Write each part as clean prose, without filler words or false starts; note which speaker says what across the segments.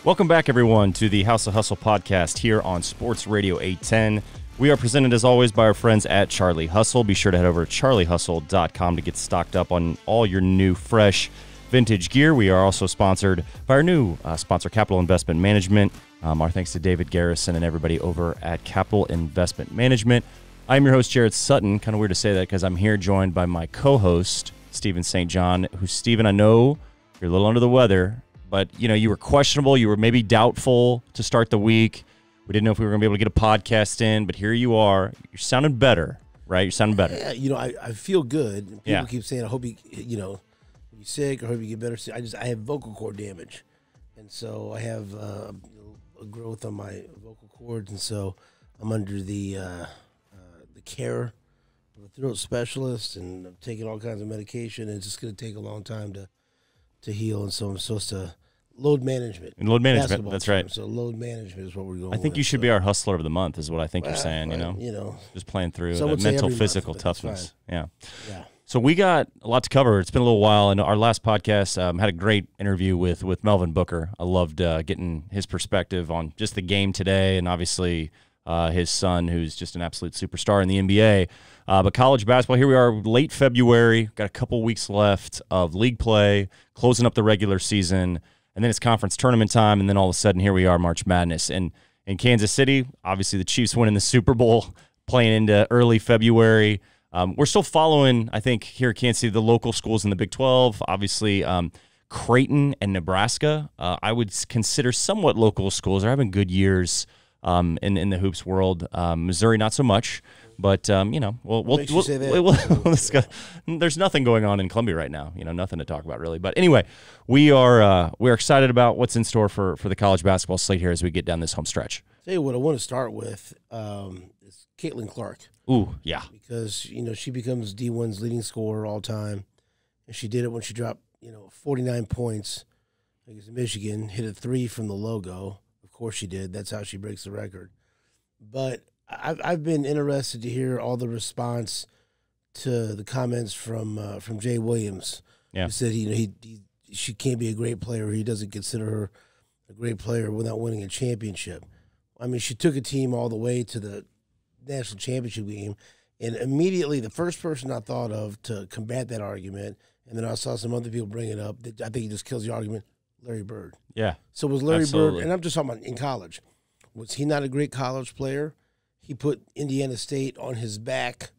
Speaker 1: Welcome back, everyone, to the House of Hustle podcast here on Sports Radio 810. We are presented, as always, by our friends at Charlie Hustle. Be sure to head over to charliehustle.com to get stocked up on all your new, fresh, vintage gear. We are also sponsored by our new sponsor, Capital Investment Management. Our thanks to David Garrison and everybody over at Capital Investment Management. I'm your host, Jared Sutton. Kind of weird to say that because I'm here joined by my co-host, Stephen St. John, who, Stephen, I know you're a little under the weather, but, you know, you were questionable. You were maybe doubtful to start the week. We didn't know if we were going to be able to get a podcast in, but here you are. You're sounding better, right? You're sounding better.
Speaker 2: Yeah, you know, I feel good. People keep saying, I hope you're sick, or hope you get better. I have vocal cord damage. And so I have a growth on my vocal cords, and so I'm under the care of a throat specialist, and I'm taking all kinds of medication, and it's just going to take a long time to heal, and so I'm supposed to load management.
Speaker 1: And load management, that's right.
Speaker 2: So load management is what we're going with.
Speaker 1: I think you should be our hustler of the month is what I think you're saying, you know? Just playing through the mental, physical toughness. Yeah. So we got a lot to cover. It's been a little while, and our last podcast had a great interview with Melvin Booker. I loved getting his perspective on just the game today, and obviously his son, who's just an absolute superstar in the NBA. But college basketball, here we are, late February, got a couple weeks left of league play, closing up the regular season, and then it's conference tournament time, and then all of a sudden, here we are, March Madness. And in Kansas City, obviously the Chiefs winning the Super Bowl, playing into early February. We're still following, I think, here at Kansas City, the local schools in the Big 12. Obviously, Creighton and Nebraska, I would consider somewhat local schools. They're having good years in the hoops world. Missouri, not so much. But, you know, we'll discuss. There's nothing going on in Columbia right now. You know, nothing to talk about, really. But anyway, we're excited about what's in store for the college basketball slate here as we get down this home stretch.
Speaker 2: Tell you what I want to start with is Caitlin Clark.
Speaker 1: Ooh, yeah.
Speaker 2: Because, you know, she becomes D1's leading scorer all time. And she did it when she dropped, 49 points against Michigan, hit a 3 from the logo. Of course she did. That's how she breaks the record. But I've been interested to hear all the response to the comments from Jay Williams.
Speaker 1: Yeah.
Speaker 2: He said she can't be a great player. He doesn't consider her a great player without winning a championship. I mean, she took a team all the way to the national championship game, and immediately the first person I thought of to combat that argument, and then I saw some other people bring it up, that I think he just kills the argument, Larry Bird.
Speaker 1: Yeah.
Speaker 2: So was Larry Bird, and I'm just talking about in college, was he not a great college player? He put Indiana State on his back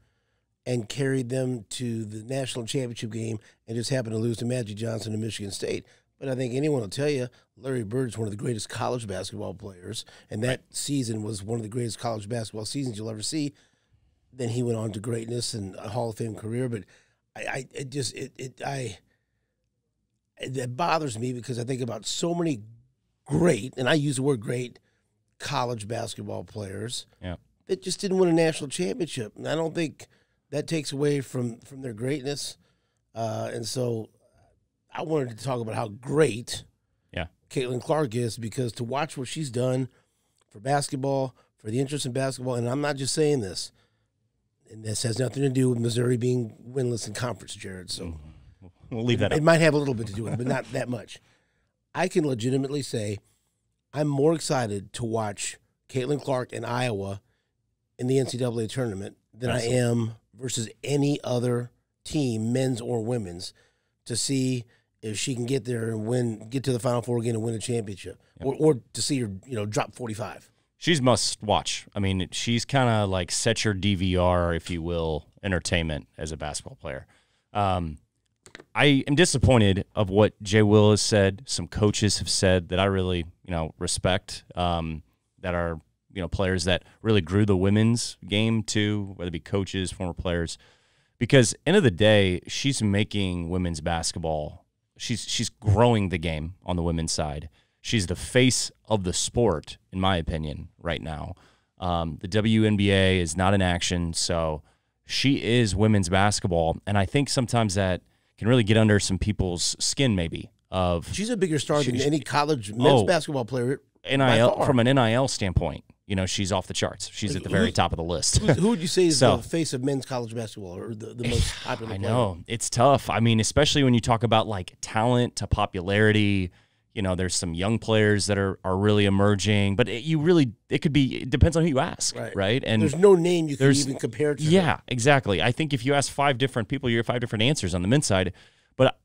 Speaker 2: and carried them to the national championship game and just happened to lose to Magic Johnson and Michigan State. But I think anyone will tell you Larry Bird is one of the greatest college basketball players, and that season was one of the greatest college basketball seasons you'll ever see. Then he went on to greatness and a Hall of Fame career. But it bothers me because I think about so many great, and I use the word great, college basketball players.
Speaker 1: Yeah.
Speaker 2: That just didn't win a national championship. And I don't think that takes away from their greatness. And so I wanted to talk about how great Caitlin Clark is, because to watch what she's done for basketball, for the interest in basketball, and I'm not just saying this, and this has nothing to do with Missouri being winless in conference, Jared. So
Speaker 1: we'll leave that up.
Speaker 2: It might have a little bit to do with it, but not that much. I can legitimately say I'm more excited to watch Caitlin Clark in Iowa in the NCAA tournament than I am versus any other team, men's or women's, to see if she can get there and get to the Final Four again and win a championship, or to see her, drop 45.
Speaker 1: She's must watch. I mean, she's kind of like set your DVR, if you will, entertainment as a basketball player. I am disappointed of what Jay Will has said. Some coaches have said that I really, respect, that are, players that really grew the women's game too, whether it be coaches, former players. Because end of the day, she's making women's basketball. She's growing the game on the women's side. She's the face of the sport, in my opinion, right now. The WNBA is not in action, so she is women's basketball. And I think sometimes that can really get under some people's skin, maybe.
Speaker 2: She's a bigger star than any college men's basketball player.
Speaker 1: NIL, from an NIL standpoint, she's off the charts. She's at the very top of the list.
Speaker 2: Who would you say is the face of men's college basketball, or the most popular player?
Speaker 1: I know. It's tough. I mean, especially when you talk about, like, talent to popularity. You know, there's some young players that are really emerging, but it could be, it depends on who you ask, right?
Speaker 2: And there's no name you can even compare to.
Speaker 1: Yeah, her. Exactly. I think if you ask 5 different people, you get 5 different answers on the men's side. But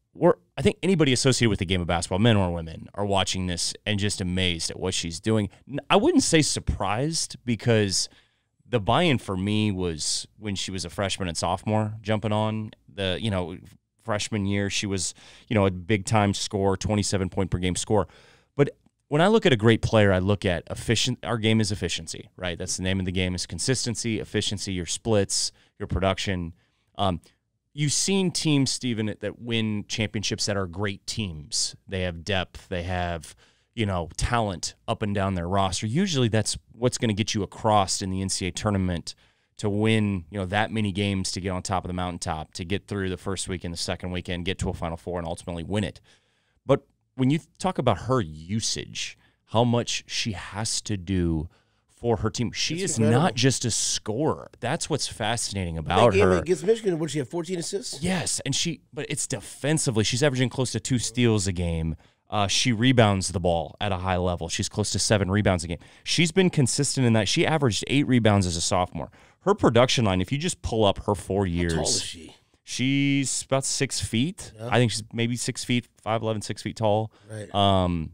Speaker 1: I think anybody associated with the game of basketball, men or women, are watching this and just amazed at what she's doing. I wouldn't say surprised, because the buy-in for me was when she was a freshman and sophomore jumping on the, freshman year. She was, a big-time scorer, 27-point per game scorer. But when I look at a great player, I look at our game is efficiency, right? That's the name of the game, is consistency, efficiency, your splits, your production. You've seen teams, Stephen, that win championships that are great teams. They have depth. They have, talent up and down their roster. Usually that's what's going to get you across in the NCAA tournament to win, that many games, to get on top of the mountaintop, to get through the first weekend, the second weekend, get to a Final Four, and ultimately win it. But when you talk about her usage, how much she has to do for her team, she is not just a scorer. That's what's fascinating about her.
Speaker 2: Against Michigan, would she have 14 assists?
Speaker 1: Yes, but it's defensively. She's averaging close to 2 steals a game. She rebounds the ball at a high level. She's close to 7 rebounds a game. She's been consistent in that. She averaged 8 rebounds as a sophomore. Her production line, if you just pull up her 4 years. How tall
Speaker 2: is she?
Speaker 1: She's about 6 feet. Yeah. I think she's maybe 6 feet, 5'11", 6 feet tall.
Speaker 2: Right.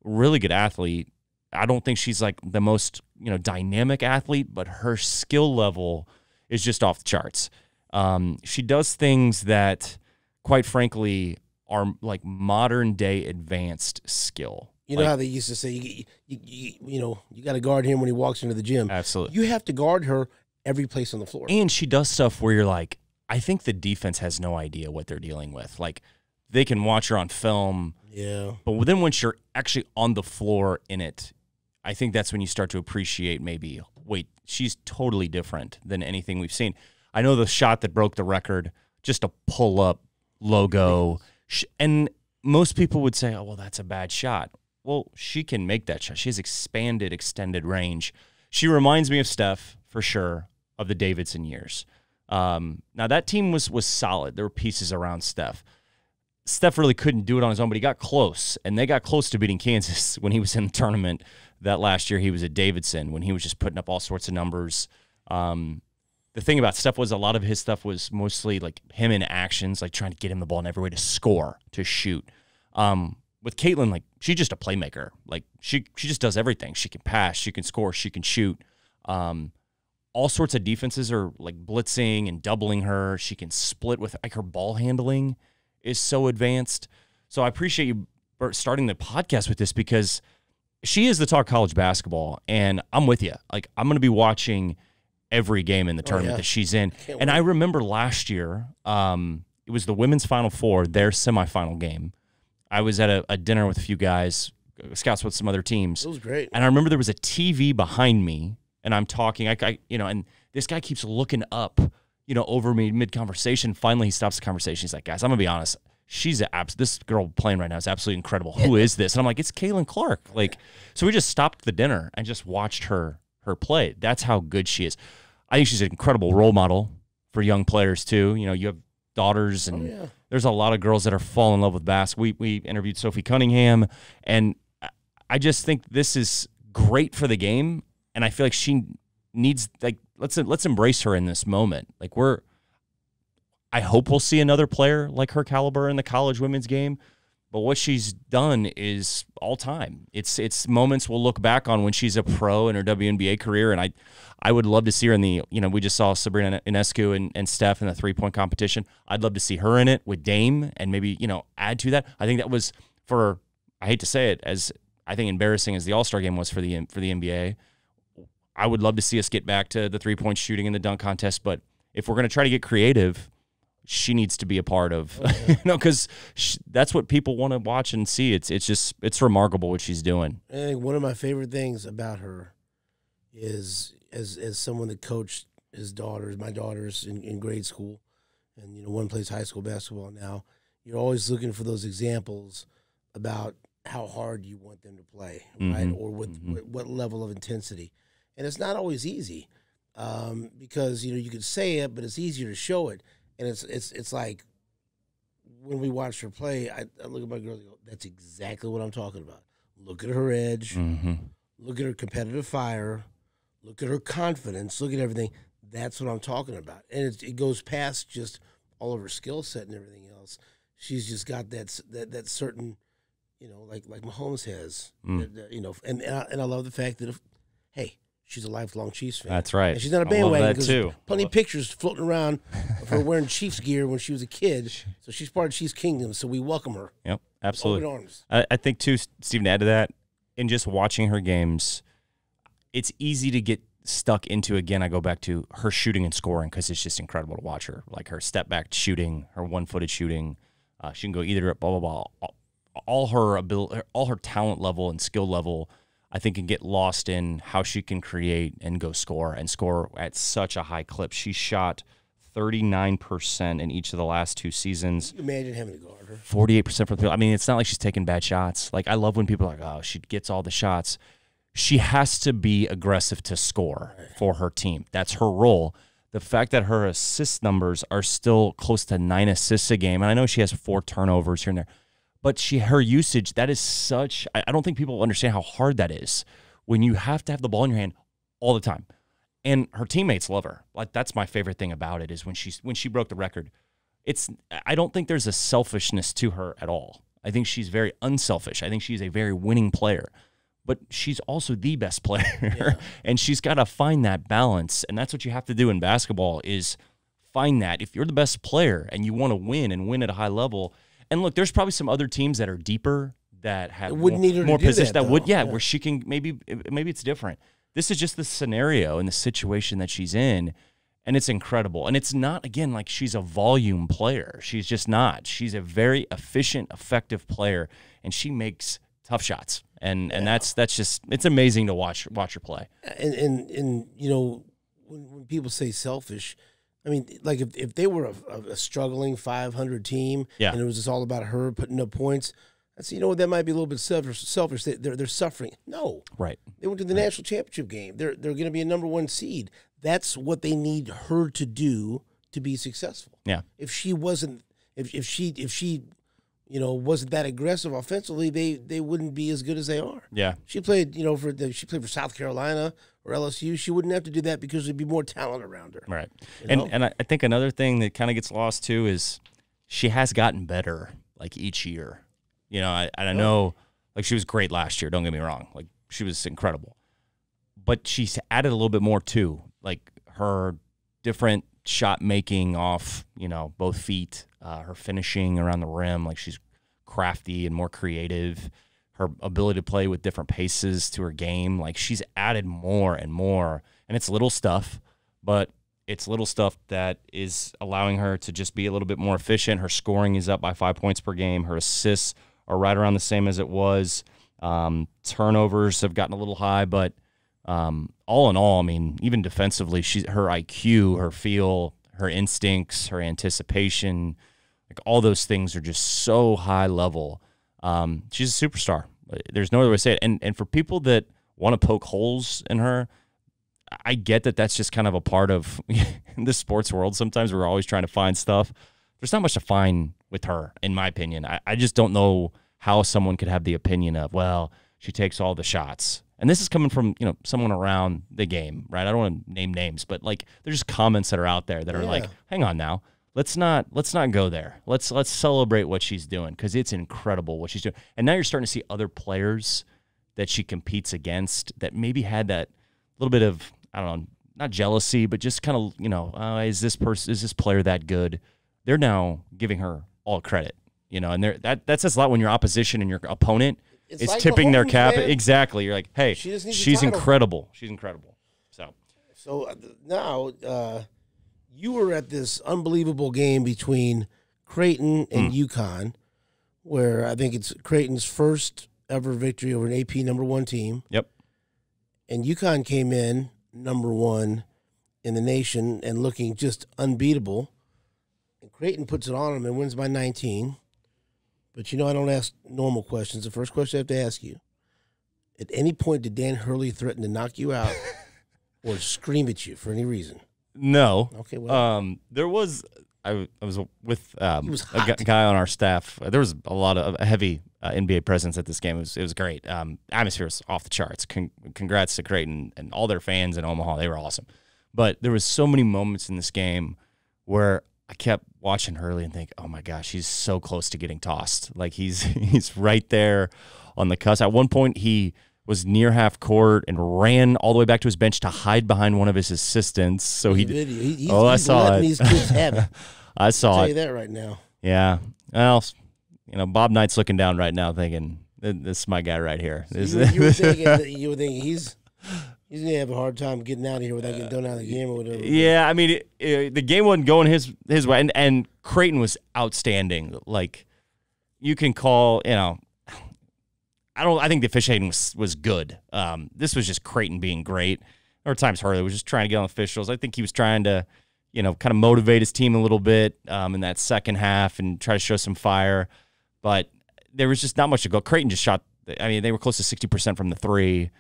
Speaker 1: Really good athlete. I don't think she's like the most, dynamic athlete, but her skill level is just off the charts. She does things that, quite frankly, are like modern day advanced skill.
Speaker 2: You know how they used to say, you got to guard him when he walks into the gym.
Speaker 1: Absolutely.
Speaker 2: You have to guard her every place on the floor.
Speaker 1: And she does stuff where you're like, I think the defense has no idea what they're dealing with. Like, they can watch her on film.
Speaker 2: Yeah.
Speaker 1: But then once you're actually on the floor in it, I think that's when you start to appreciate maybe, wait, she's totally different than anything we've seen. I know the shot that broke the record, just a pull-up logo. And most people would say, oh, well, that's a bad shot. Well, she can make that shot. She has extended range. She reminds me of Steph, for sure, of the Davidson years. Now, that team was solid. There were pieces around Steph. Steph really couldn't do it on his own, but he got close, and they got close to beating Kansas when he was in the tournament that last year. He was at Davidson when he was just putting up all sorts of numbers. The thing about Steph was a lot of his stuff was mostly like him in actions, like trying to get him the ball in every way to score, to shoot. With Caitlin, like, she's just a playmaker. Like, she just does everything. She can pass, she can score, she can shoot. All sorts of defenses are like blitzing and doubling her. She can split with, like, her ball handling is so advanced. So I appreciate you starting the podcast with this, because she is the talk college basketball, and I'm with you. Like, I'm going to be watching every game in the tournament that she's in. And I remember last year, it was the women's Final Four, their semifinal game. I was at a dinner with a few guys, scouts with some other teams.
Speaker 2: It was great.
Speaker 1: And I remember there was a TV behind me, and I'm talking, and this guy keeps looking up, over me mid-conversation. Finally, he stops the conversation. He's like, guys, I'm going to be honest. This girl playing right now is absolutely incredible. Who is this? And I'm like, it's Caitlin Clark. Like, so we just stopped the dinner and just watched her play. That's how good she is. I think she's an incredible role model for young players too. You have daughters, and there's a lot of girls that are falling in love with basketball. We interviewed Sophie Cunningham, and I just think this is great for the game. And I feel like she needs, like, let's embrace her in this moment. Like, I hope we'll see another player like her caliber in the college women's game. But what she's done is all time. It's moments we'll look back on when she's a pro in her WNBA career. And I would love to see her in the, we just saw Sabrina Ionescu and Steph in the 3-point competition. I'd love to see her in it with Dame and maybe, add to that. I think that was I hate to say it, as I think embarrassing as the All-Star game was for the NBA. I would love to see us get back to the 3-point shooting in the dunk contest. But if we're going to try to get creative, she needs to be a part of, because that's what people want to watch and see. It's remarkable what she's doing.
Speaker 2: I think one of my favorite things about her is, as someone that coached my daughters in grade school, and one plays high school basketball now, you're always looking for those examples about how hard you want them to play, right? Or with what level of intensity. And it's not always easy, because you could say it, but it's easier to show it. And it's like, when we watched her play, I look at my girl and go, that's exactly what I'm talking about. Look at her edge. Mm-hmm. Look at her competitive fire. Look at her confidence. Look at everything. That's what I'm talking about. And it goes past just all of her skill set and everything else. She's just got that certain, like Mahomes has, and I love the fact that, she's a lifelong Chiefs fan.
Speaker 1: That's right.
Speaker 2: And she's not a bandwagon because plenty of pictures floating around of her wearing Chiefs gear when she was a kid. So she's part of Chiefs Kingdom. So we welcome her.
Speaker 1: Yep, absolutely.
Speaker 2: Open arms.
Speaker 1: I think too, Stephen, to add to that, in just watching her games, it's easy to get stuck into, again, I go back to her shooting and scoring because it's just incredible to watch her. Like her step back shooting, her one-footed shooting. She can go either blah, blah, blah. All her ability, all her talent level and skill level, I think, can get lost in how she can create and go score at such a high clip. She shot 39% in each of the last 2 seasons.
Speaker 2: Imagine having to guard her.
Speaker 1: 48% for the field. I mean, it's not like she's taking bad shots. Like, I love when people are like, oh, she gets all the shots. She has to be aggressive to score for her team. That's her role. The fact that her assist numbers are still close to 9 assists a game, and I know she has 4 turnovers here and there, but her usage, that is such, I don't think people understand how hard that is when you have to have the ball in your hand all the time. And her teammates love her. Like, that's my favorite thing about it is when she broke the record. I don't think there's a selfishness to her at all. I think she's very unselfish. I think she's a very winning player. But she's also the best player, and she's got to find that balance, and that's what you have to do in basketball is find that. If you're the best player and you want to win and win at a high level, and look, there's probably some other teams that are deeper that have more position that would, where she can maybe it's different. This is just the scenario and the situation that she's in, and it's incredible. And it's not, again, like she's a volume player. She's just not. She's a very efficient, effective player, and she makes tough shots. And that's just, it's amazing to watch her play.
Speaker 2: And when people say selfish, I mean, like if they were a struggling 500 team and it was just all about her putting up points, I say, that might be a little bit selfish. They're suffering. No.
Speaker 1: Right.
Speaker 2: They went to the national championship game. They're going to be a #1 seed. That's what they need her to do to be successful.
Speaker 1: Yeah.
Speaker 2: If she wasn't, if she wasn't that aggressive offensively, they wouldn't be as good as they are.
Speaker 1: Yeah.
Speaker 2: She played, she played for South Carolina or LSU. She wouldn't have to do that because there'd be more talent around her.
Speaker 1: Right. And I think another thing that kind of gets lost too is she has gotten better like each year. I know like she was great last year, don't get me wrong. Like she was incredible. But she's added a little bit more too. Like her different shot making off, both feet, her finishing around the rim, like she's crafty and more creative. Her ability to play with different paces to her game, like she's added more and more. And it's little stuff, but it's little stuff that is allowing her to just be a little bit more efficient. Her scoring is up by 5 points per game. Her assists are right around the same as it was. Turnovers have gotten a little high, but all in all, I mean, even defensively, her IQ, her feel, her instincts, her anticipation, like all those things are just so high level. She's a superstar. There's no other way to say it. And for people that want to poke holes in her, I get that that's just kind of a part of the sports world. Sometimes we're always trying to find stuff. There's not much to find with her, in my opinion. I just don't know how someone could have the opinion of, well, she takes all the shots. And this is coming from, someone around the game, right? I don't want to name names, but like there's just comments that are out there that are like, hang on now. Let's not go there. Let's celebrate what she's doing because it's incredible what she's doing. And now you're starting to see other players that she competes against that maybe had that little bit of, I don't know, not jealousy, but just kind of, is this player that good? They're now giving her all credit, and that says a lot when your opposition and your opponent is like tipping their cap. Man. Exactly. You're like, hey, she's incredible. She's incredible.
Speaker 2: So now you were at this unbelievable game between Creighton and UConn, where I think it's Creighton's first ever victory over an AP #1 team.
Speaker 1: Yep.
Speaker 2: And UConn came in #1 in the nation and looking just unbeatable. And Creighton puts it on them and wins by 19. But I don't ask normal questions. The first question I have to ask you, at any point did Dan Hurley threaten to knock you out or scream at you for any reason?
Speaker 1: No.
Speaker 2: Okay, well.
Speaker 1: There was, I was with a guy on our staff. There was a lot of heavy NBA presence at this game. It was great. Atmosphere was off the charts. Congrats to Creighton and all their fans in Omaha. They were awesome. But there was so many moments in this game where I kept watching Hurley and think, oh my gosh, he's so close to getting tossed. Like he's right there on the cusp. At one point, he was near half court and ran all the way back to his bench to hide behind one of his assistants. So I saw it.
Speaker 2: These kids have it.
Speaker 1: I saw it.
Speaker 2: I'll tell you that right now.
Speaker 1: Yeah. Well, Bob Knight's looking down right now thinking, this is my guy right here.
Speaker 2: So you were thinking he's going to have a hard time getting out of here without getting thrown out of the game or whatever.
Speaker 1: Yeah, I mean, the game wasn't going his way. And Creighton was outstanding. Like, you can call, I think the officiating was good. This was just Creighton being great. There were times Hurley was just trying to get on officials. I think he was trying to, kind of motivate his team a little bit in that second half and try to show some fire. But there was just not much to go. Creighton just shot, they were close to 60% from the three.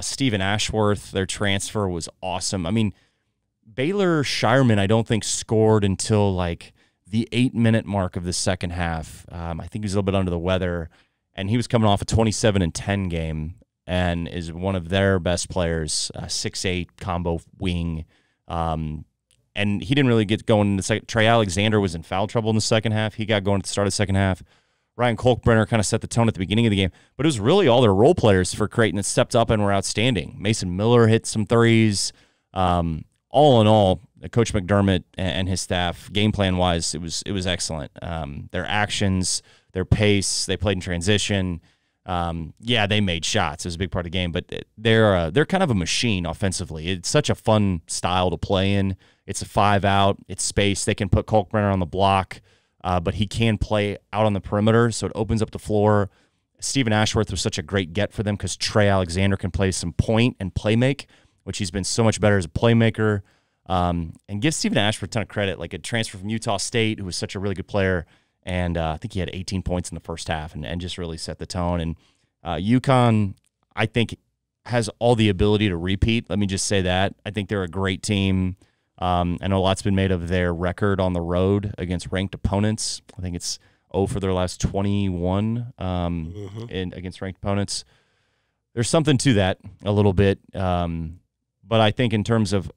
Speaker 1: Stephen Ashworth, their transfer was awesome. I mean, Baylor Shireman, I don't think scored until like the 8-minute mark of the second half. I think he was a little bit under the weather, and he was coming off a 27-10 game and is one of their best players, 6'8" combo wing. And he didn't really get going in the second. Trey Alexander was in foul trouble in the second half. He got going at the start of the second half. Ryan Kolkbrenner kind of set the tone at the beginning of the game, but it was really all their role players for Creighton that stepped up and were outstanding. Mason Miller hit some threes. All in all, Coach McDermott and his staff, game plan wise, it was excellent. Their actions, their pace, they played in transition. They made shots. It was a big part of the game, but they're kind of a machine offensively. It's such a fun style to play in. It's a 5-out. It's space. They can put Kolkbrenner on the block. But he can play out on the perimeter, so it opens up the floor. Stephen Ashworth was such a great get for them because Trey Alexander can play some point and play make, which he's been so much better as a playmaker. And give Stephen Ashworth a ton of credit, like a transfer from Utah State who was such a really good player. And I think he had 18 points in the first half and just really set the tone. And UConn, I think, has all the ability to repeat. Let me just say that. I think they're a great team. I know a lot's been made of their record on the road against ranked opponents. I think it's 0 for their last 21 against ranked opponents. There's something to that a little bit. But I think in terms of,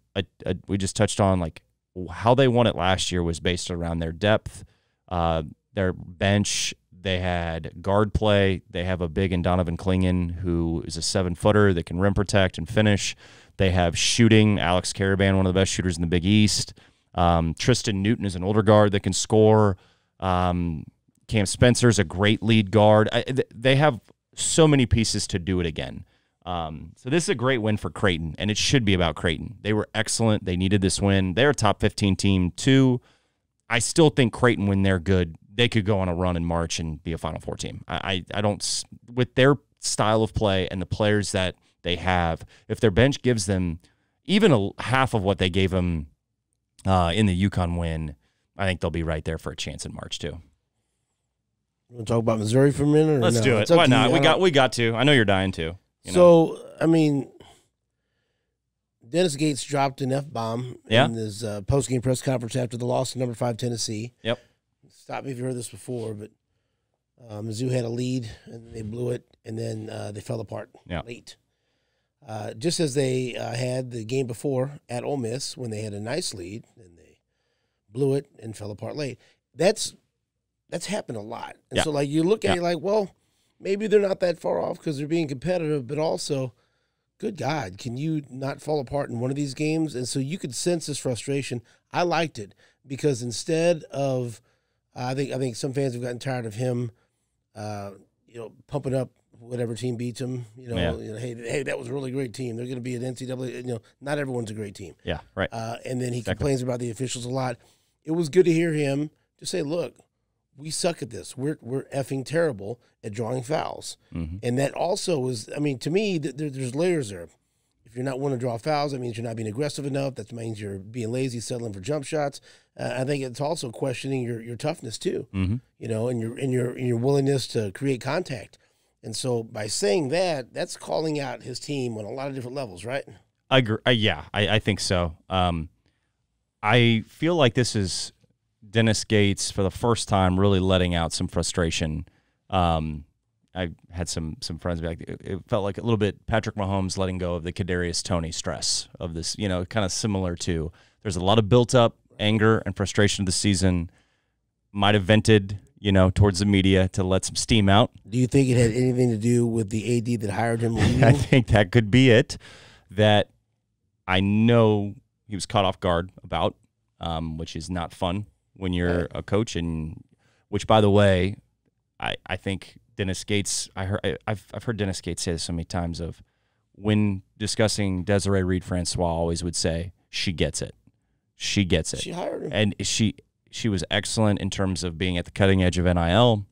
Speaker 1: we just touched on like how they won it last year was based around their depth, their bench. They had guard play. They have a big in Donovan Clingan, who is a 7-footer that can rim protect and finish. They have shooting. Alex Caravan, one of the best shooters in the Big East. Tristan Newton is an older guard that can score. Cam Spencer's a great lead guard. They have so many pieces to do it again. So this is a great win for Creighton, and it should be about Creighton. They were excellent. They needed this win. They're a top 15 team, too. I still think Creighton, when they're good, they could go on a run in March and be a Final Four team. I don't, with their style of play and the players that they have, if their bench gives them even half of what they gave them in the UConn win, I think they'll be right there for a chance in March too.
Speaker 2: You want to talk about Missouri for a minute? Or
Speaker 1: Let's do it. Why not? We got to. I know you're dying to.
Speaker 2: So, I mean, Dennis Gates dropped an F-bomb in his post-game press conference after the loss to number 5 Tennessee.
Speaker 1: Yep.
Speaker 2: Stop me if you heard this before, but Mizzou had a lead, and they blew it, and then they fell apart late. Just as they had the game before at Ole Miss when they had a nice lead, and they blew it and fell apart late. That's happened a lot. And so, like, you look at it like, well, maybe they're not that far off because they're being competitive, but also, good God, can you not fall apart in one of these games? And so you could sense this frustration. I liked it because instead of I think some fans have gotten tired of him, pumping up whatever team beats them. Hey, that was a really great team. They're going to be an NCAA. Not everyone's a great team.
Speaker 1: Yeah, right.
Speaker 2: And then he complains about the officials a lot. It was good to hear him just say, "Look, we suck at this. We're effing terrible at drawing fouls." Mm-hmm. And that also was, I mean, to me, there's layers there. If you're not wanting to draw fouls, that means you're not being aggressive enough. That means you're being lazy, settling for jump shots. I think it's also questioning your toughness too, and your willingness to create contact. And so by saying that, that's calling out his team on a lot of different levels, right?
Speaker 1: I agree. I think so. I feel like this is Dennis Gates, for the first time, really letting out some frustration. I had some friends be like, it felt like a little bit Patrick Mahomes letting go of the Kadarius Toney stress of this, kind of similar to, there's a lot of built up anger and frustration of the season, might have vented, towards the media to let some steam out.
Speaker 2: Do you think it had anything to do with the AD that hired him leaving?
Speaker 1: I think that could be it, that I know he was caught off guard about, which is not fun when you're a coach, and which, by the way, I think Dennis Gates, I've heard Dennis Gates say this so many times, of when discussing Desiree Reed-Francois, always would say, she gets it. She gets it.
Speaker 2: She hired him.
Speaker 1: And she was excellent in terms of being at the cutting edge of NIL,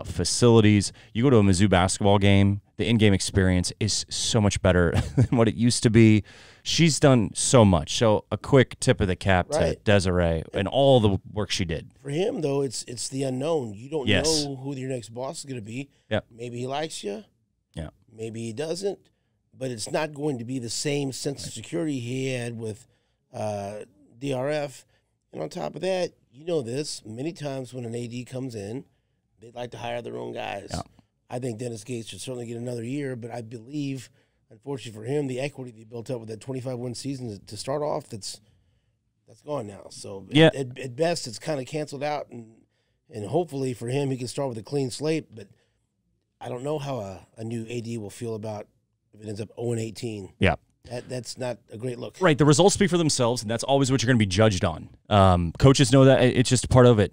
Speaker 1: facilities. You go to a Mizzou basketball game, the in-game experience is so much better than what it used to be. She's done so much. So a quick tip of the cap to Desiree and all the work she did.
Speaker 2: For him, though, it's the unknown. You don't know who your next boss is going to be.
Speaker 1: Yep.
Speaker 2: Maybe he likes you.
Speaker 1: Yeah.
Speaker 2: Maybe he doesn't. But it's not going to be the same sense of security he had with DRF. And on top of that, this, many times when an AD comes in, they like to hire their own guys.
Speaker 1: Yeah.
Speaker 2: I think Dennis Gates should certainly get another year, but I believe, unfortunately for him, the equity they built up with that 25-win season to start off, that's gone now. So at best, it's kind of canceled out, and hopefully for him, he can start with a clean slate. But I don't know how a new AD will feel about if it ends up 0-18.
Speaker 1: Yeah.
Speaker 2: That's not a great look.
Speaker 1: Right. The results speak for themselves, and that's always what you're going to be judged on. Coaches know that. It's just part of it.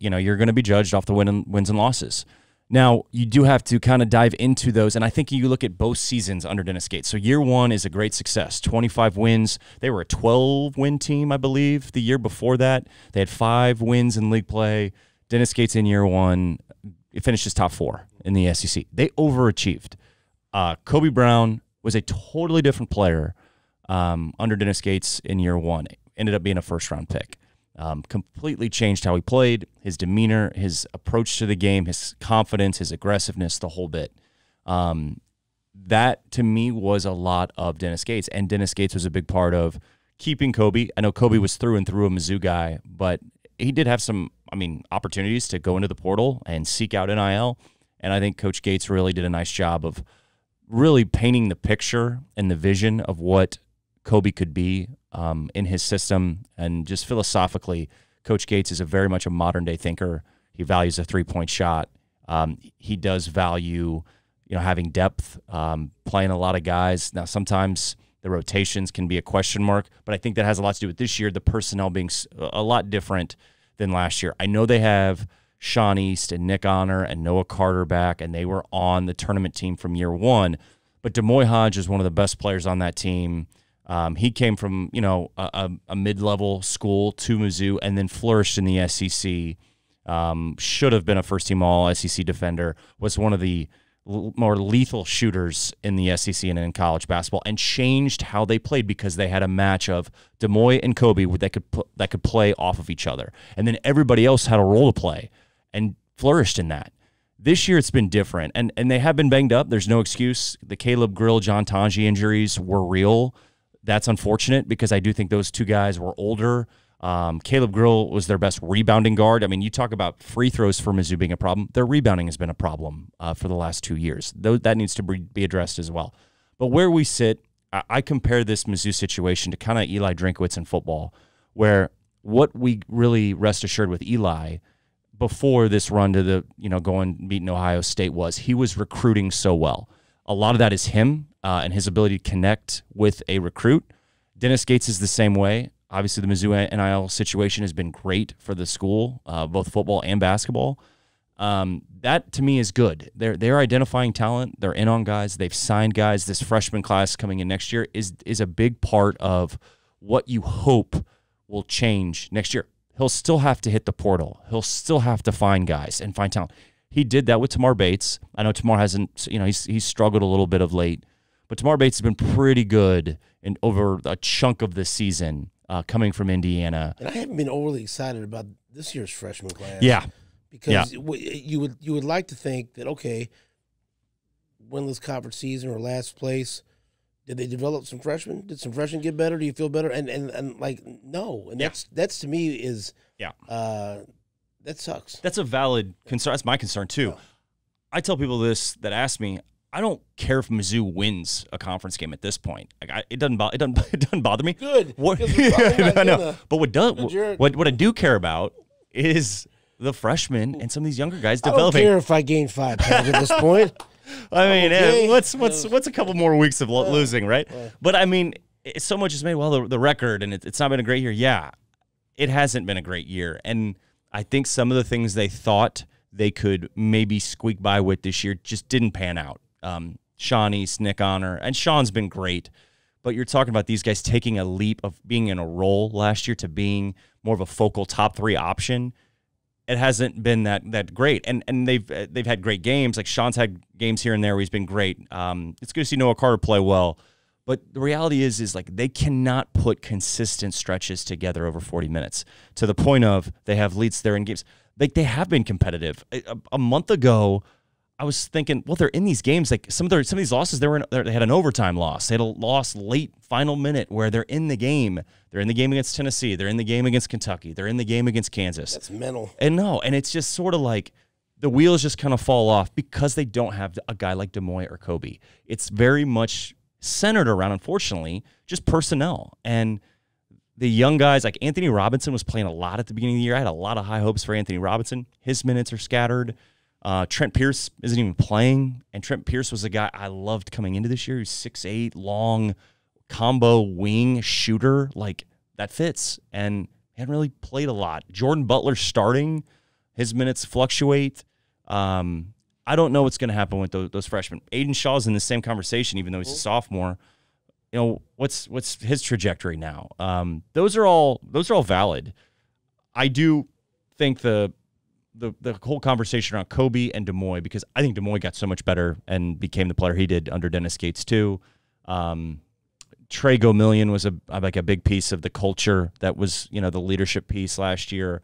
Speaker 1: You're going to be judged off the wins and losses. Now, you do have to kind of dive into those, and I think you look at both seasons under Dennis Gates. So year one is a great success, 25 wins. They were a 12-win team, I believe, the year before that. They had 5 wins in league play. Dennis Gates in year one finishes top 4 in the SEC. They overachieved. Kobe Brown was a totally different player under Dennis Gates in year one. Ended up being a first-round pick. Completely changed how he played, his demeanor, his approach to the game, his confidence, his aggressiveness, the whole bit. That, to me, was a lot of Dennis Gates, and Dennis Gates was a big part of keeping Kobe. I know Kobe was through and through a Mizzou guy, but he did have some, opportunities to go into the portal and seek out NIL, and I think Coach Gates really did a nice job of really painting the picture and the vision of what Kobe could be in his system. And just philosophically, Coach Gates is very much a modern-day thinker. He values a three-point shot. He does value, having depth, playing a lot of guys. Now, sometimes the rotations can be a question mark, but I think that has a lot to do with this year, the personnel being a lot different than last year. I know they have Sean East and Nick Honor and Noah Carter back, and they were on the tournament team from year one. But Demoy Hodge is one of the best players on that team. He came from, a mid-level school to Mizzou and then flourished in the SEC. Should have been a first-team all-SEC defender, was one of the more lethal shooters in the SEC and in college basketball, and changed how they played because they had a match of Demoy and Kobe that could play off of each other. And then everybody else had a role to play and flourished in that. This year it's been different, and they have been banged up. There's no excuse. The Caleb Grill, John Tanji injuries were real. That's unfortunate because I do think those two guys were older. Caleb Grill was their best rebounding guard. You talk about free throws for Mizzou being a problem. Their rebounding has been a problem for the last 2 years. That needs to be addressed as well. But where we sit, I compare this Mizzou situation to kind of Eli Drinkwitz in football, where what we really rest assured with Eli before this run to the, going beating Ohio State was he was recruiting so well. A lot of that is him and his ability to connect with a recruit. Dennis Gates is the same way. Obviously, the Mizzou NIL situation has been great for the school, both football and basketball. That, to me, is good. They're identifying talent. They're in on guys. They've signed guys. This freshman class coming in next year is a big part of what you hope will change next year. He'll still have to hit the portal. He'll still have to find guys and find talent. He did that with Tamar Bates. I know Tamar hasn't, he's struggled a little bit of late, but Tamar Bates has been pretty good over a chunk of the season coming from Indiana.
Speaker 2: And I haven't been overly excited about this year's freshman class.
Speaker 1: Yeah.
Speaker 2: Because you would like to think that, okay, winless conference season or last place, Did they develop some freshmen? Did some freshmen get better? Do you feel better? And like, no. And that's to me is that sucks.
Speaker 1: That's a valid concern. That's my concern too. Yeah. I tell people this that ask me, I don't care if Mizzou wins a conference game at this point. Like it doesn't bother me.
Speaker 2: Good.
Speaker 1: What, I know. But what I do care about is the freshmen and some of these younger guys developing.
Speaker 2: I don't care if I gain 5 pounds at this point.
Speaker 1: I mean, what's a couple more weeks of losing, right? But I mean, so much is made. Well, the record, and it's not been a great year. Yeah, it hasn't been a great year, and I think some of the things they thought they could maybe squeak by with this year just didn't pan out. Sean East, Nick Honor, and Sean's been great, but you're talking about these guys taking a leap of being in a role last year to being more of a focal top 3 option. It hasn't been that great, and they've had great games. Like Sean's had games here and there where he's been great. It's good to see Noah Carter play well, but the reality is like they cannot put consistent stretches together over 40 minutes to the point of they have leads there in games. Like they have been competitive. A month ago, I was thinking, well, they're in these games. Like some of these losses, they had an overtime loss. They had a loss late final minute where they're in the game. They're in the game against Tennessee. They're in the game against Kentucky. They're in the game against Kansas.
Speaker 2: That's mental.
Speaker 1: And it's just sort of like the wheels just kind of fall off because they don't have a guy like Demoy or Kobe. It's very much centered around, unfortunately, just personnel. And the young guys, like Anthony Robinson was playing a lot at the beginning of the year. I had a lot of high hopes for Anthony Robinson. His minutes are scattered. Trent Pierce isn't even playing, and Trent Pierce was a guy I loved coming into this year. He's 6'8", long, combo wing shooter. Like, that fits, and he hadn't really played a lot. Jordan Butler starting. His minutes fluctuate. I don't know what's going to happen with those freshmen. Aiden Shaw's in the same conversation, even though he's a sophomore. You know, what's his trajectory now? Those are all valid. I do think the whole conversation around Kobe and Demoy, because I think Demoy got so much better and became the player he did under Dennis Gates too. Trey Gomillion was a big piece of the culture that was, the leadership piece last year.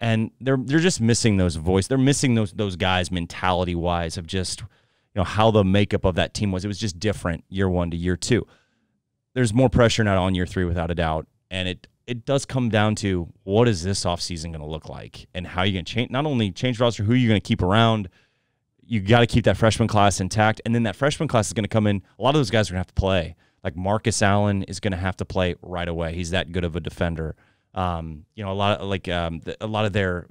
Speaker 1: And they're just missing those voices. They're missing those guys mentality wise of just, how the makeup of that team was. It was just different year 1 to year 2. There's more pressure now on year 3 without a doubt. And it does come down to what is this offseason going to look like and how you going to change, not only change roster, who you're going to keep around. You got to keep that freshman class intact. And then that freshman class is going to come in. A lot of those guys are going to have to play. Like Marcus Allen is going to have to play right away. He's that good of a defender. A lot of their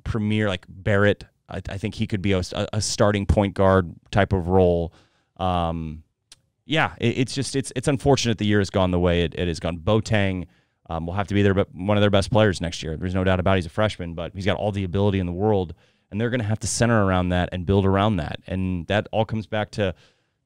Speaker 1: premier, like Barrett, I think he could be a starting point guard type of role. It's unfortunate the year has gone the way it has gone. Boateng will have to be one of their best players next year. There's no doubt about it. He's a freshman, but he's got all the ability in the world, and they're going to have to center around that and build around that. And that all comes back to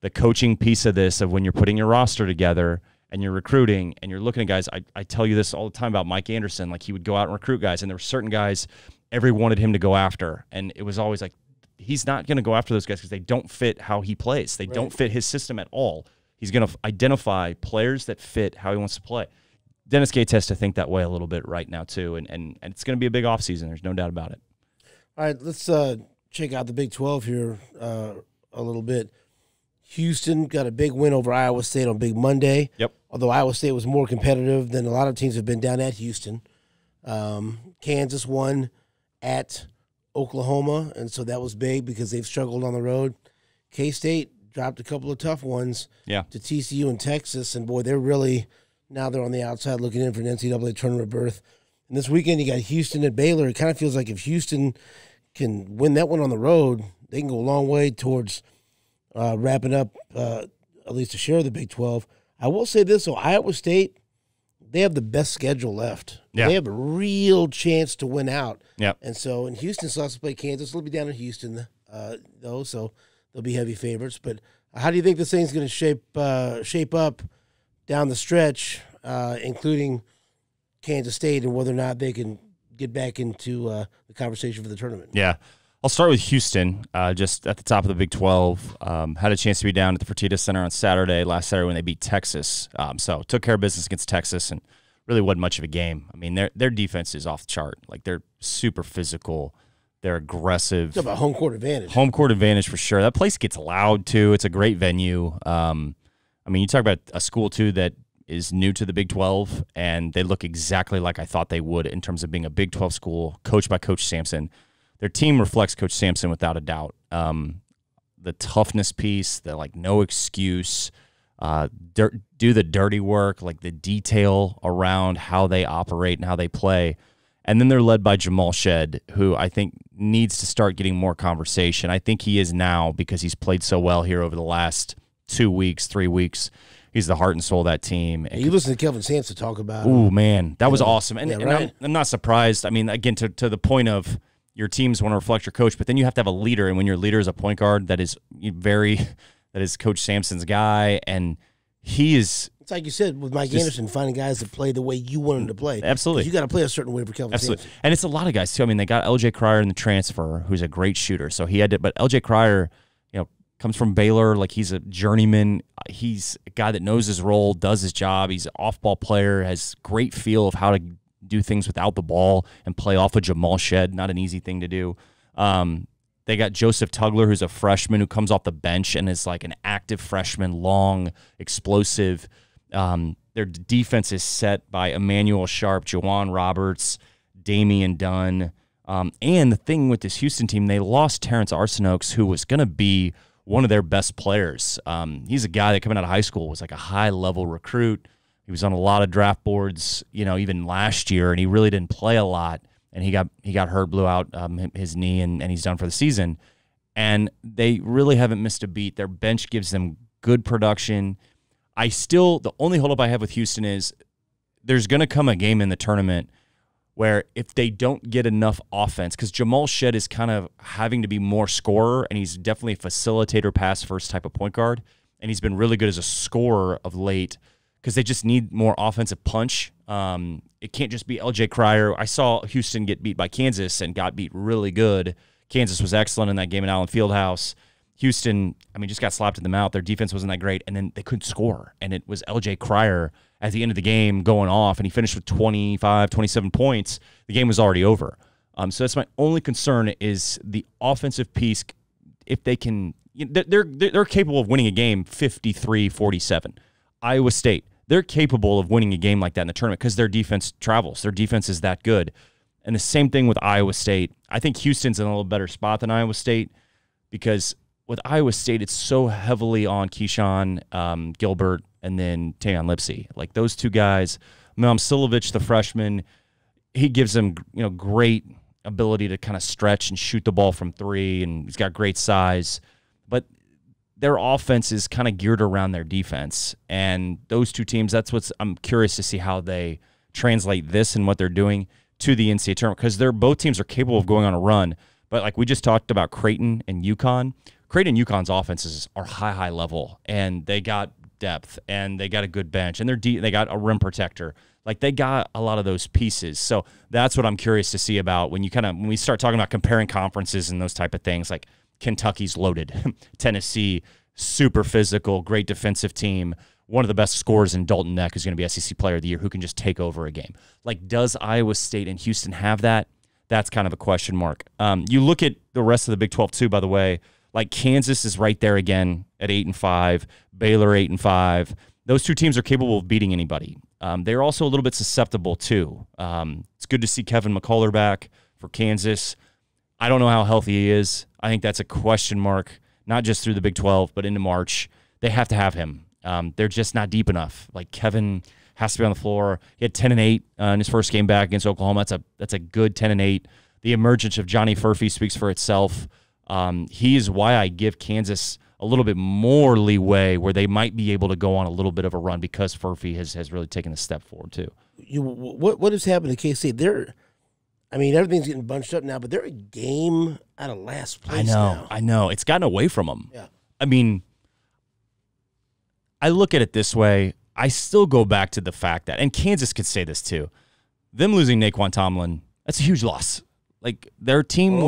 Speaker 1: the coaching piece of this, of when you're putting your roster together and you're recruiting and you're looking at guys. I tell you this all the time about Mike Anderson. Like, he would go out and recruit guys, and there were certain guys everyone wanted him to go after, and it was always like, he's not going to go after those guys because they don't fit how he plays. They don't fit his system at all. He's going to identify players that fit how he wants to play. Dennis Gates has to think that way a little bit right now too, and it's going to be a big offseason. There's no doubt about it.
Speaker 2: All right, let's check out the Big 12 here a little bit. Houston got a big win over Iowa State on Big Monday.
Speaker 1: Yep.
Speaker 2: Although Iowa State was more competitive than a lot of teams have been down at Houston. Kansas won at Oklahoma, and so that was big because they've struggled on the road. K-State dropped a couple of tough ones to TCU and Texas, and boy, they're really now they're on the outside looking in for an NCAA tournament berth. And this weekend you got Houston at Baylor. It kind of feels like if Houston can win that one on the road, they can go a long way towards wrapping up at least a share of the Big 12. I will say this, though, Iowa State, they have the best schedule left.
Speaker 1: Yeah.
Speaker 2: They have a real chance to win out.
Speaker 1: Yep.
Speaker 2: And so, and Houston still has to play Kansas. They'll be down in Houston, though, so they'll be heavy favorites. But how do you think this thing's going to shape up down the stretch, including Kansas State, and whether or not they can get back into the conversation for the tournament?
Speaker 1: Yeah. I'll start with Houston, just at the top of the Big 12. Had a chance to be down at the Fertitta Center on last Saturday when they beat Texas. So took care of business against Texas, and really wasn't much of a game. I mean, their defense is off the chart. Like, they're super physical. They're aggressive.
Speaker 2: Talk about home court advantage.
Speaker 1: Home court advantage for sure. That place gets loud, too. It's a great venue. I mean, you talk about a school, too, that is new to the Big 12, and they look exactly like I thought they would in terms of being a Big 12 school, coached by Coach Sampson. Their team reflects Coach Sampson without a doubt. The toughness piece, the no excuse, do the dirty work, like the detail around how they operate and how they play. And then they're led by Jamal Shead, who I think needs to start getting more conversation. I think he is now because he's played so well here over the last 2 weeks, 3 weeks. He's the heart and soul of that team.
Speaker 2: And you listen to Kelvin Sampson talk about it.
Speaker 1: Oh, man, that was awesome. And, and I'm not surprised. I mean, again, to the point of your teams want to reflect your coach, but then you have to have a leader. And when your leader is a point guard, that is Coach Sampson's guy. And he is. It's
Speaker 2: like you said with Mike Anderson, finding guys that play the way you want them to play.
Speaker 1: Absolutely.
Speaker 2: You got to play a certain way for Kelvin Sampson.
Speaker 1: And it's a lot of guys, too. I mean, they got LJ Cryer in the transfer, who's a great shooter. So he had to, but LJ Cryer, comes from Baylor. Like, he's a journeyman. He's a guy that knows his role, does his job. He's an off-ball player, has great feel of how to do things without the ball and play off of Jamal Shead. Not an easy thing to do. They got Joseph Tugler, who's a freshman who comes off the bench and is like an active freshman, long, explosive. Their defense is set by Emmanuel Sharp, Juwan Roberts, Damian Dunn. And the thing with this Houston team, they lost Terrence Arsenault, who was going to be one of their best players. He's a guy that coming out of high school was like a high-level recruit. He was on a lot of draft boards, even last year, and he really didn't play a lot. And he got hurt, blew out his knee, and he's done for the season. And they really haven't missed a beat. Their bench gives them good production. The only holdup I have with Houston is there's going to come a game in the tournament where if they don't get enough offense, because Jamal Shead is kind of having to be more scorer, and he's definitely a facilitator, pass-first type of point guard, and he's been really good as a scorer of late because they just need more offensive punch. It can't just be LJ Cryer. I saw Houston get beat by Kansas and got beat really good. Kansas was excellent in that game at Allen Fieldhouse. Houston, just got slapped in the mouth. Their defense wasn't that great, and then they couldn't score, and it was LJ Cryer at the end of the game going off, and he finished with 25, 27 points. The game was already over. So that's my only concern is the offensive piece. If they can, they're capable of winning a game 53-47. Iowa State, they're capable of winning a game like that in the tournament because their defense travels. Their defense is that good. And the same thing with Iowa State. I think Houston's in a little better spot than Iowa State because with Iowa State, it's so heavily on Keyshawn Gilbert and then Tayon Lipsey. Like those two guys, Momcilovic, the freshman, he gives them great ability to kind of stretch and shoot the ball from three, and he's got great size. But their offense is kind of geared around their defense. And those two teams, I'm curious to see how they translate this and what they're doing to the NCAA tournament because both teams are capable of going on a run. But like we just talked about Creighton and UConn, Creighton and UConn's offenses are high level, and they got depth, and they got a good bench, and they got a rim protector. Like they got a lot of those pieces. So that's what I'm curious to see about when we start talking about comparing conferences and those type of things. Like Kentucky's loaded, Tennessee super physical, great defensive team. One of the best scorers in Dalton Neck is going to be SEC Player of the Year who can just take over a game. Like, does Iowa State and Houston have that? That's kind of a question mark. You look at the rest of the Big 12 too, by the way. Like Kansas is right there again at 8-5, Baylor 8-5. Those two teams are capable of beating anybody. They're also a little bit susceptible too. It's good to see Kevin McCullough back for Kansas. I don't know how healthy he is. I think that's a question mark, not just through the Big 12, but into March. They have to have him. They're just not deep enough. Like Kevin has to be on the floor. He had 10-8 in his first game back against Oklahoma. That's a good 10-8. The emergence of Johnny Furphy speaks for itself. He is why I give Kansas a little bit more leeway where they might be able to go on a little bit of a run because Furphy has really taken a step forward too.
Speaker 2: What has happened to K-State? Everything's getting bunched up now, but they're a game out of last place
Speaker 1: I know. It's gotten away from them.
Speaker 2: Yeah.
Speaker 1: I look at it this way. I still go back to the fact that, and Kansas could say this too, them losing Naquan Tomlin, that's a huge loss. Like their team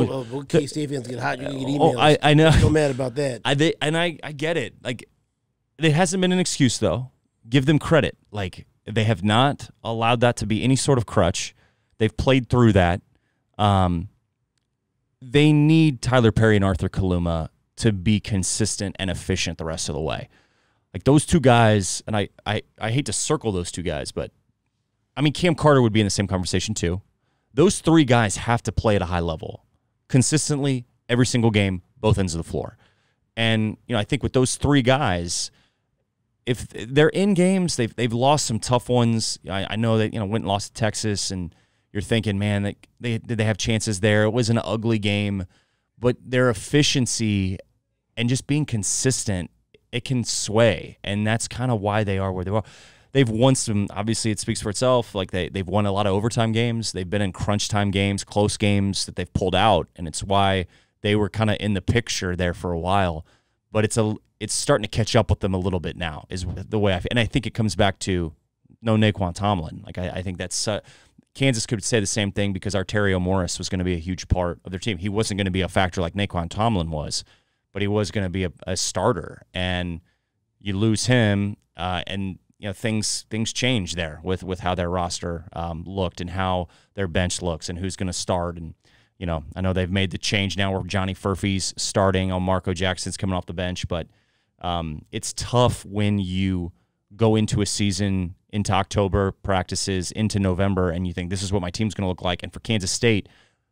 Speaker 2: K-State fans get hot. You can get emails.
Speaker 1: I know.
Speaker 2: So mad about that.
Speaker 1: I get it. Like it hasn't been an excuse though. Give them credit. Like they have not allowed that to be any sort of crutch. They've played through that. They need Tyler Perry and Arthur Kaluma to be consistent and efficient the rest of the way. Like those two guys, and I hate to circle those two guys, but I mean, Cam Carter would be in the same conversation too. Those three guys have to play at a high level consistently every single game, both ends of the floor. And, I think with those three guys, if they're in games, they've lost some tough ones. I know that, went and lost to Texas, and you're thinking, man, did they have chances there? It was an ugly game, but their efficiency and just being consistent, it can sway, and that's kind of why they are where they are. They've won some, obviously it speaks for itself, like they've won a lot of overtime games. They've been in crunch time games, close games that they've pulled out, and it's why they were kind of in the picture there for a while. But it's starting to catch up with them a little bit now, is the way I feel. And I think it comes back to no Nae'Qwan Tomlin. Like I think that's Kansas could say the same thing because Arterio Morris was going to be a huge part of their team. He wasn't going to be a factor like Nae'Qwan Tomlin was, but he was going to be a starter. And you lose him, and things change there with how their roster looked and how their bench looks and who's going to start. And I know they've made the change now where Johnny Furphy's starting, Marco Jackson's coming off the bench, but it's tough when you go into a season, into October practices, into November, and you think this is what my team's going to look like. And for Kansas State,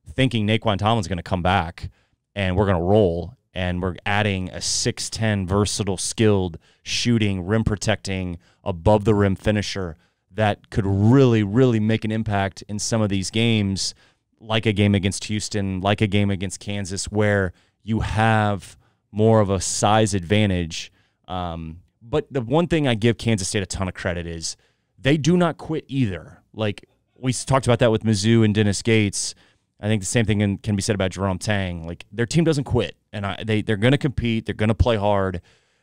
Speaker 1: thinking Nae'Qwan Tomlin's going to come back and we're going to roll, and we're adding a 6'10", versatile, skilled, shooting, rim protecting, above the rim finisher that could really, really make an impact in some of these games, like a game against Houston, like a game against Kansas, where you have more of a size advantage. But the one thing I give Kansas State a ton of credit is they do not quit either. Like we talked about that with Mizzou and Dennis Gates. I think the same thing can be said about Jerome Tang. Like their team doesn't quit, and they're going to compete. They're going to play hard.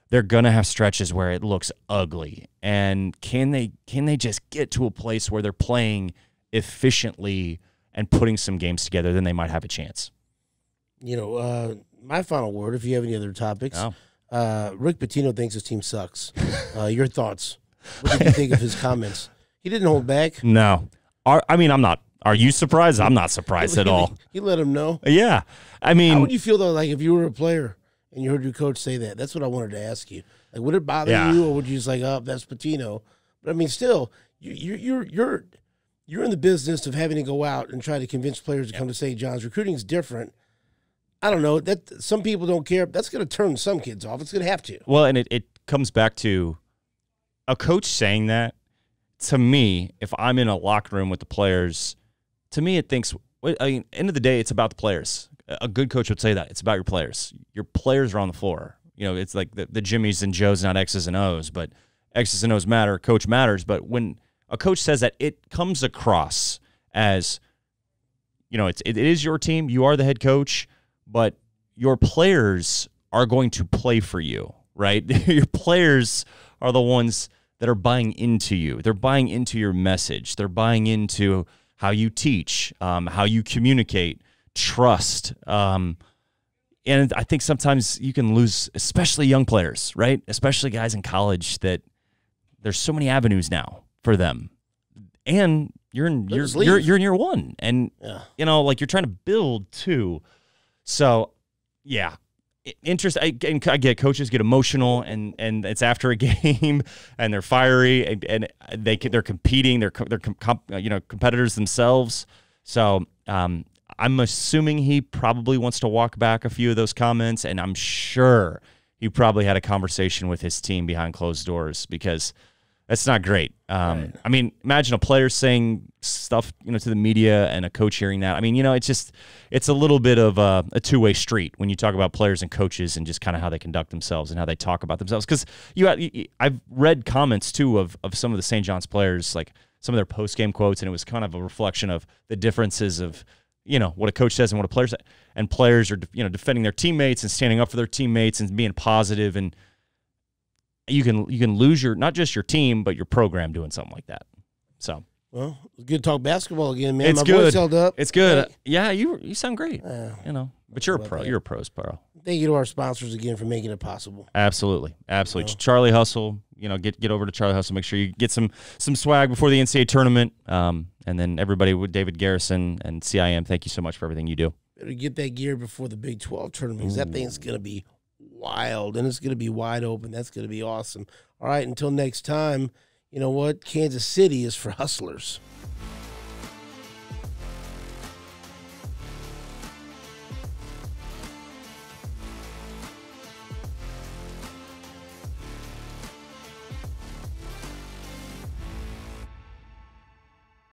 Speaker 1: They're going to have stretches where it looks ugly. And can they just get to a place where they're playing efficiently and putting some games together? Then they might have a chance.
Speaker 2: My final word, if you have any other topics. Rick Pitino thinks his team sucks. Your thoughts? What did you think of his comments? He didn't hold back.
Speaker 1: No. I'm not. Are you surprised? I'm not surprised at all.
Speaker 2: He let him know.
Speaker 1: Yeah.
Speaker 2: How would you feel, though, like if you were a player and you heard your coach say that? That's what I wanted to ask you. Like, would it bother you, or would you just like, oh, that's Pitino? But, still, you're in the business of having to go out and try to convince players to come to St. John's. Recruiting is different. I don't know. That some people don't care. That's going to turn some kids off. It's going to have to.
Speaker 1: Well, and it comes back to a coach saying that. To me, if I'm in a locker room with the players, to me it thinks, end of the day, it's about the players. A good coach would say that. It's about your players. Your players are on the floor. It's like the Jimmys and Joes, not X's and O's, but X's and O's matter. Coach matters. But when a coach says that, it comes across as, it is your team. You are the head coach, but your players are going to play for you, right? Your players are the ones that are buying into you. They're buying into your message. They're buying into how you teach, how you communicate, trust. And I think sometimes you can lose, especially young players, right? Especially guys in college, that there's so many avenues now for them. And you're in year one. And, like you're trying to build too. So, yeah. Interest. I get coaches get emotional, and it's after a game, and they're fiery, and they're competing. They're competitors themselves. So I'm assuming he probably wants to walk back a few of those comments, and I'm sure he probably had a conversation with his team behind closed doors, because that's not great. Right. Imagine a player saying stuff, to the media, and a coach hearing that. It's a little bit of a two-way street when you talk about players and coaches and just kind of how they conduct themselves and how they talk about themselves. Because I've read comments too of some of the St. John's players, like some of their post-game quotes, and it was kind of a reflection of the differences of what a coach says and what a player says. And players are defending their teammates and standing up for their teammates and being positive, and you can lose not just your team, but your program doing something like that. So,
Speaker 2: well, it's good to talk basketball again, man.
Speaker 1: It's
Speaker 2: My
Speaker 1: good.
Speaker 2: voice held up.
Speaker 1: It's good. Yeah, you sound great. But you're a pro. You're a pro's pro.
Speaker 2: Thank you to our sponsors again for making it possible.
Speaker 1: Absolutely. Charlie Hustle. Get over to Charlie Hustle. Make sure you get some swag before the NCAA tournament. And then everybody with David Garrison and CIM. Thank you so much for everything you do.
Speaker 2: Better get that gear before the Big 12 tournament, because that thing's gonna be wild, and it's going to be wide open. That's going to be awesome. All right, until next time, you know what? Kansas City is for hustlers.